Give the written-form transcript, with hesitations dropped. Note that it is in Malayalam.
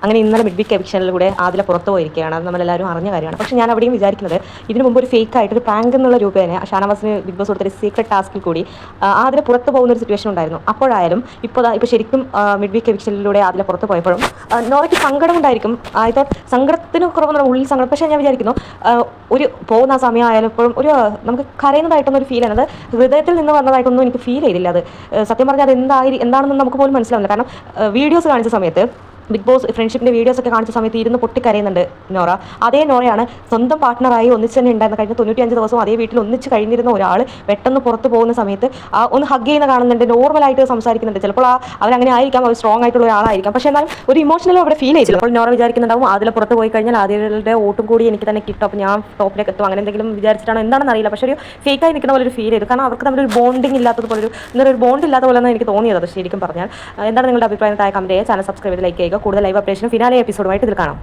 അങ്ങനെ ഇന്നലെ മിഡ് വീക്ക് എവിക്ഷനിലൂടെ ആദില പുറത്തു പോയിരിക്കുകയാണ്. അത് നമ്മളെല്ലാവരും അറിഞ്ഞ കാര്യമാണ്. പക്ഷേ ഞാൻ അവിടെയും വിചാരിക്കുന്നത് ഇതിനു മുമ്പ് ഒരു ഫേക്ക് ആയിട്ട് ഒരു പ്രാങ്ക് എന്നുള്ള രൂപേണ ഷാനവാസിന് ബിഗ് ബോസ് കൊടുത്തൊരു സീക്രട്ട് ടാസ്കിൽ കൂടി ആദില പുറത്ത് പോകുന്ന ഒരു സിറ്റുവേഷൻ ഉണ്ടായിരുന്നു. അപ്പോഴായാലും ഇപ്പോൾ ശരിക്കും മിഡ് വീക്ക് എവിക്ഷനിലൂടെ ആദില പുറത്ത് പോയപ്പോഴും നോറയ്ക്ക് സങ്കടം ഉണ്ടായിരിക്കും. ആയത് സങ്കടത്തിന് കുറവ് ഉള്ളിൽ സങ്കടം. പക്ഷേ ഞാൻ വിചാരിക്കുന്നു ഒരു പോകുന്ന സമയമായാലും ഇപ്പോഴും ഒരു നമുക്ക് കരയുന്നതായിട്ടൊന്നും ഒരു ഫീൽ ചെയ്യുന്നത് ഹൃദയത്തിൽ നിന്ന് വന്നതായിട്ടൊന്നും എനിക്ക് ഫീൽ ചെയ്തില്ല. അത് സത്യം പറഞ്ഞാൽ അത് എന്താണെന്ന് നമുക്ക് പോലും മനസ്സിലാവില്ല. കാരണം വീഡിയോസ് കാണിച്ച സമയത്ത് ബിഗ് ബോസ് ഫ്രണ്ട്ഷിപ്പിൻ്റെ വീഡിയോസ് ഒക്കെ കാണിച്ച സമയത്ത് ഇരുന്ന് പൊട്ടിക്കരയുന്നുണ്ട് നോറ. അതേ നോറയാണ് സ്വന്തം പാർട്ട്ണറായി ഒന്നിച്ച് തന്നെ ഉണ്ടായിരുന്ന കഴിഞ്ഞ 95 ദിവസവും അതേ വീട്ടിൽ ഒന്നിച്ച് കഴിഞ്ഞിരുന്ന ഒരാൾ പെട്ടെന്ന് പുറത്ത് പോകുന്ന സമയത്ത് ഒന്ന് ഹഗ് ചെയ്യുന്ന കാണുന്നുണ്ട്, നോർമലായിട്ട് സംസാരിക്കുന്നുണ്ട്. ചിലപ്പോൾ അവരങ്ങനെ ആയിരിക്കാം, അവർ സ്ട്രോങ് ആയിട്ടുള്ള ഒരാളായിരിക്കാം. പക്ഷേ എന്നാൽ ഒരു ഇമോഷണലും അവിടെ ഫീൽ ചെയ്തില്ല. അപ്പോൾ നോറ വിചാരിക്കുന്നുണ്ടാവും അതിൽ പുറത്ത് പോയി കഴിഞ്ഞാൽ ആദ്യങ്ങളുടെ വോട്ടും കൂടി എനിക്ക് തന്നെ കിട്ടും, അപ്പോൾ ഞാൻ ടോപ്പിലേക്ക് എത്തും, അങ്ങനെ എന്തെങ്കിലും വിചാരിച്ചിട്ടാണോ എന്താണെന്ന് അറിയില്ല. പക്ഷേ ഒരു ഫേക്കായി നിൽക്കുന്ന പോലെ ഒരു ഫീൽ ചെയ്തു. കാരണം അവർക്ക് തമ്മിൽ ഒരു ബോണ്ടിങ് ഇല്ലാത്തതുപോലെ ഒരു ബോണ്ട് ഇല്ലാത്ത പോലെ എനിക്ക് തോന്നിയത് ശരിക്കും പറഞ്ഞാൽ. എന്താണ് നിങ്ങളുടെ അഭിപ്രായം? താഴെ കമന്റ് ചെയ്യുക, ചാനൽ സബ്സ്ക്രൈബ് ചെയ്ത് ലൈക്ക് ചെയ്യുക. കൂടുതൽ ലൈവ് അപ്ഡേഷനും ഫിനാലെ എപ്പിസോഡുമായിട്ട് ഇതിൽ കാണാം.